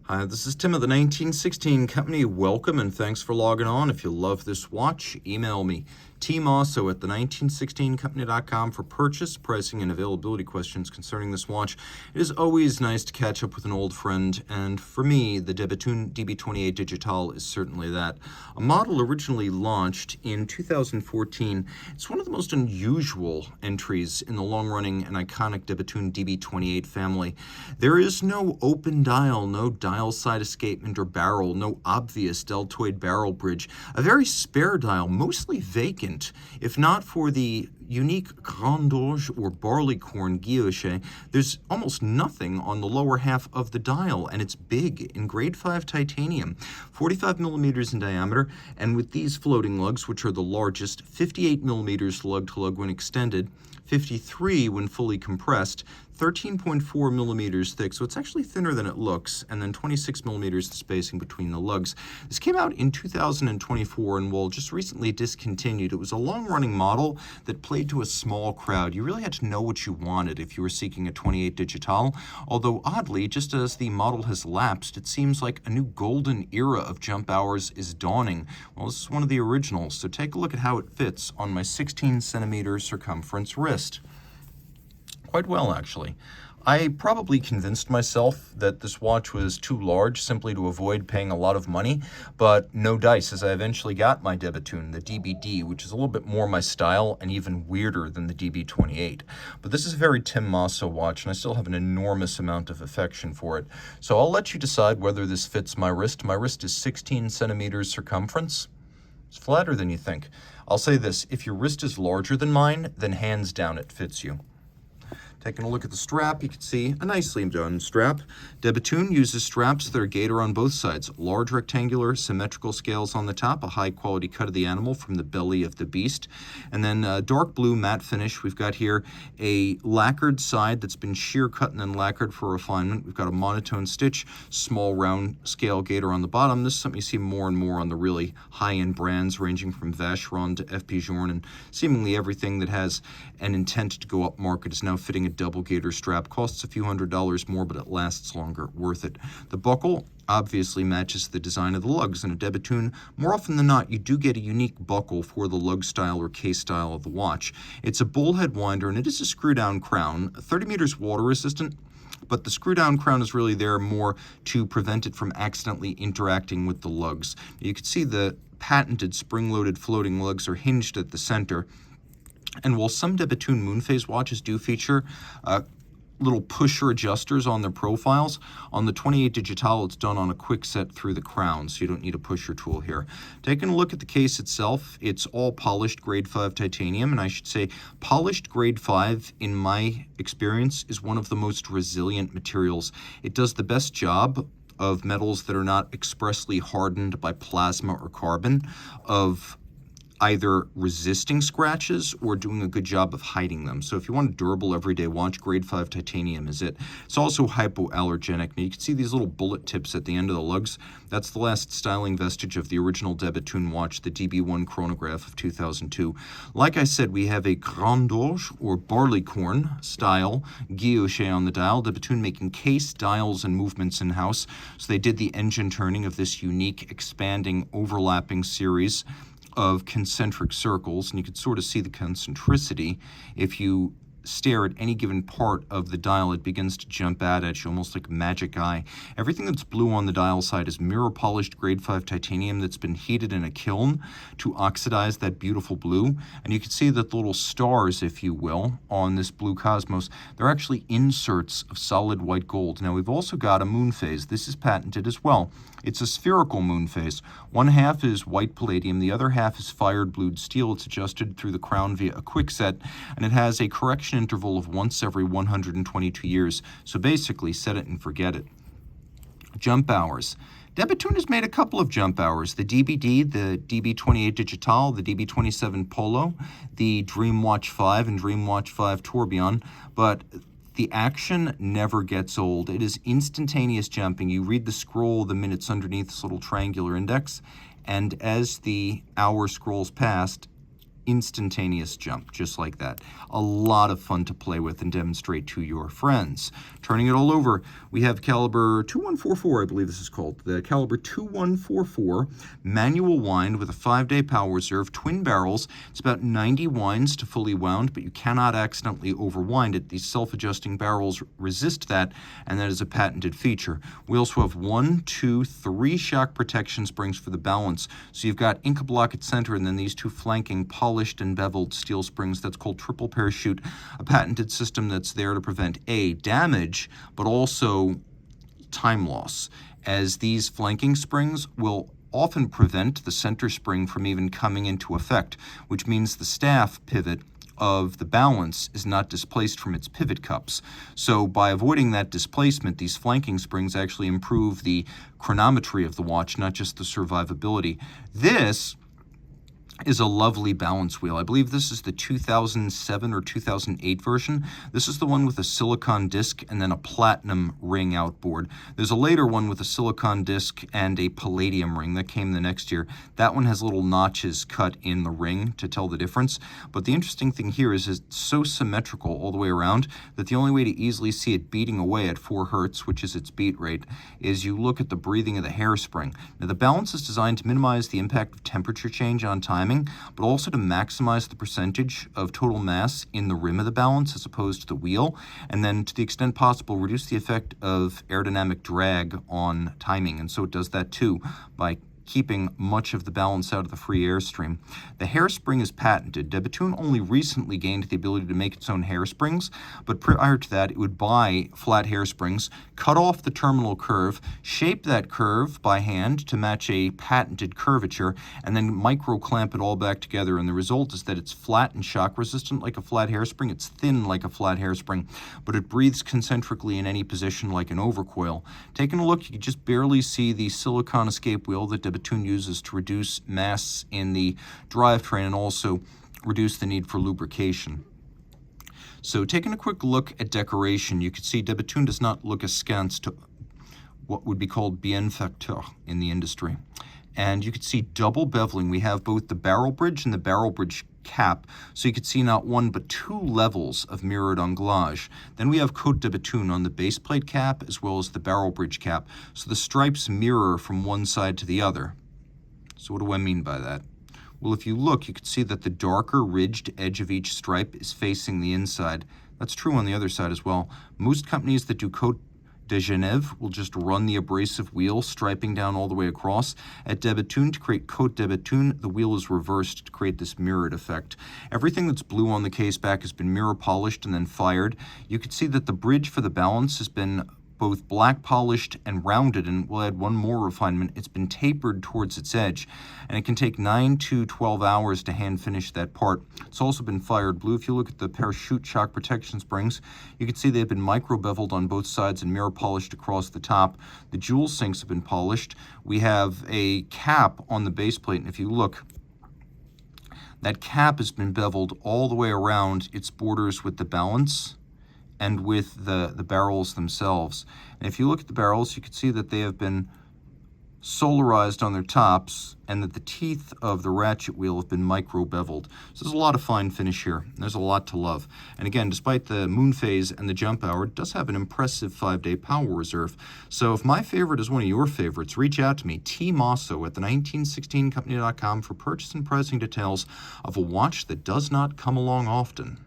Hi, this is Tim of the 1916 Company. Welcome and thanks for logging on. If you love this watch, email me, Team Mosso at the1916company.com for purchase, pricing, and availability questions concerning this watch. It is always nice to catch up with an old friend, and for me, the Bethune DB28 Digitale is certainly that. A model originally launched in 2014, it's one of the most unusual entries in the long-running and iconic Bethune DB28 family. There is no open dial, no dial side escapement or barrel, no obvious deltoid barrel bridge, a very spare dial, mostly vacant. If not for the unique Grand Orge or barleycorn guilloche, there's almost nothing on the lower half of the dial, and it's big in grade 5 titanium, 45 millimeters in diameter, and with these floating lugs, which are the largest, 58 millimeters lug-to-lug when extended, 53 when fully compressed, 13.4 millimeters thick, so it's actually thinner than it looks, and then 26 millimeters the spacing between the lugs. This came out in 2024 and will just recently discontinued. It was a long-running model that played to a small crowd. You really had to know what you wanted if you were seeking a 28 Digitale, although oddly, just as the model has lapsed, it seems like a new golden era of jump hours is dawning. Well, this is one of the originals, so take a look at how it fits on my 16 centimeter circumference wrist. Quite well, actually. I probably convinced myself that this watch was too large simply to avoid paying a lot of money, but no dice, as I eventually got my Bethune, the DBD, which is a little bit more my style and even weirder than the DB28. But this is a very Team Mosso watch, and I still have an enormous amount of affection for it. So I'll let you decide whether this fits my wrist. My wrist is 16 centimeters circumference. It's flatter than you think. I'll say this, if your wrist is larger than mine, then hands down it fits you. Taking a look at the strap, you can see a nicely done strap. Bethune uses straps that are gator on both sides. Large rectangular symmetrical scales on the top, a high quality cut of the animal from the belly of the beast. And then dark blue matte finish. We've got here a lacquered side that's been shear cut and then lacquered for refinement. We've got a monotone stitch, small round scale gator on the bottom. This is something you see more and more on the really high-end brands ranging from Vacheron to FP Journe, and seemingly everything that has an intent to go up market is now fitting a double gator strap. Costs a few $100s more, but it lasts longer. Worth it. The buckle obviously matches the design of the lugs. In a Bethune, more often than not, you do get a unique buckle for the lug style or case style of the watch. It's a bullhead winder, and it is a screw-down crown, 30 meters water resistant, but the screw-down crown is really there more to prevent it from accidentally interacting with the lugs. You can see the patented spring-loaded floating lugs are hinged at the center. And while some Bethune moonphase watches do feature little pusher adjusters on their profiles, on the 28 Digitale it's done on a quick set through the crown, so you don't need a pusher tool here. Taking a look at the case itself, it's all polished grade 5 titanium, and I should say polished grade 5, in my experience, is one of the most resilient materials. It does the best job of metals that are not expressly hardened by plasma or carbon of either resisting scratches or doing a good job of hiding them. So if you want a durable everyday watch, grade 5 titanium is it. It's also hypoallergenic. Now you can see these little bullet tips at the end of the lugs. That's the last styling vestige of the original Bethune watch, the DB1 chronograph of 2002. Like I said, we have a Grand Orge or barleycorn style guilloche on the dial. Bethune making case, dials, and movements in-house. So they did the engine turning of this unique, expanding, overlapping series of concentric circles, and you can sort of see the concentricity. If you stare at any given part of the dial, it begins to jump out at you almost like a magic eye. Everything that's blue on the dial side is mirror polished grade 5 titanium that's been heated in a kiln to oxidize that beautiful blue. And you can see that the little stars, if you will, on this blue cosmos, they're actually inserts of solid white gold. Now we've also got a moonphase. This is patented as well. It's a spherical moonphase. One half is white palladium, the other half is fired blued steel. It's adjusted through the crown via a quick set, and it has a correction interval of once every 122 years. So basically, set it and forget it. Jump hours. Bethune has made a couple of jump hours. The DBD, the DB28 Digitale, the DB27 Polo, the Dreamwatch 5 and Dreamwatch 5 Tourbillon, but the action never gets old. It is instantaneous jumping. You read the scroll, the minutes underneath this little triangular index, and as the hour scrolls past, instantaneous jump, just like that. A lot of fun to play with and demonstrate to your friends. Turning it all over, we have caliber 2144, I believe this is called. The caliber 2144 manual wind with a 5-day power reserve, twin barrels. It's about 90 winds to fully wound, but you cannot accidentally overwind it. These self-adjusting barrels resist that, and that is a patented feature. We also have 1, 2, 3 shock protection springs for the balance. So you've got Inca block at center, and then these 2 flanking polished and beveled steel springs. That's called triple parachute, a patented system that's there to prevent A, damage, but also time loss, as these flanking springs will often prevent the center spring from even coming into effect, which means the staff pivot of the balance is not displaced from its pivot cups. So by avoiding that displacement, these flanking springs actually improve the chronometry of the watch, not just the survivability. This is a lovely balance wheel. I believe this is the 2007 or 2008 version. This is the one with a silicon disc and then a platinum ring outboard. There's a later one with a silicon disc and a palladium ring that came the next year. That one has little notches cut in the ring to tell the difference. But the interesting thing here is it's so symmetrical all the way around that the only way to easily see it beating away at 4 hertz, which is its beat rate, is you look at the breathing of the hairspring. Now, the balance is designed to minimize the impact of temperature change on time, but also to maximize the percentage of total mass in the rim of the balance as opposed to the wheel, and then to the extent possible reduce the effect of aerodynamic drag on timing. And so it does that too by keeping much of the balance out of the free airstream. The hairspring is patented. De Bethune only recently gained the ability to make its own hairsprings, but prior to that, it would buy flat hairsprings, cut off the terminal curve, shape that curve by hand to match a patented curvature, and then micro-clamp it all back together. And the result is that it's flat and shock-resistant like a flat hairspring. It's thin like a flat hairspring, but it breathes concentrically in any position like an overcoil. Taking a look, you can just barely see the silicon escape wheel that De Bethune uses to reduce mass in the drivetrain and also reduce the need for lubrication. So taking a quick look at decoration, you can see De Bethune does not look askance to what would be called bienfaiteur in the industry. And you can see double beveling. We have both the barrel bridge and the barrel bridge cap, so you can see not 1 but 2 levels of mirrored anglage. Then we have Côte de Bethune on the base plate cap as well as the barrel bridge cap, so the stripes mirror from one side to the other. So what do I mean by that? Well, if you look, you can see that the darker ridged edge of each stripe is facing the inside. That's true on the other side as well. Most companies that do Côte de Genève will just run the abrasive wheel striping down all the way across. At De Bethune, to create Côte de Bethune, the wheel is reversed to create this mirrored effect. Everything that's blue on the case back has been mirror polished and then fired. You can see that the bridge for the balance has been both black polished and rounded, and we'll add one more refinement. It's been tapered towards its edge, and it can take 9 to 12 hours to hand finish that part. It's also been fired blue. If you look at the parachute shock protection springs, you can see they've been micro beveled on both sides and mirror polished across the top. The jewel sinks have been polished. We have a cap on the base plate, and if you look, that cap has been beveled all the way around its borders with the balance and with the barrels themselves. And if you look at the barrels, you can see that they have been solarized on their tops and that the teeth of the ratchet wheel have been micro beveled. So there's a lot of fine finish here. There's a lot to love. And again, despite the moonphase and the jump hour, it does have an impressive 5-day power reserve. So if my favorite is one of your favorites, reach out to me, Team Mosso at the 1916company.com for purchase and pricing details of a watch that does not come along often.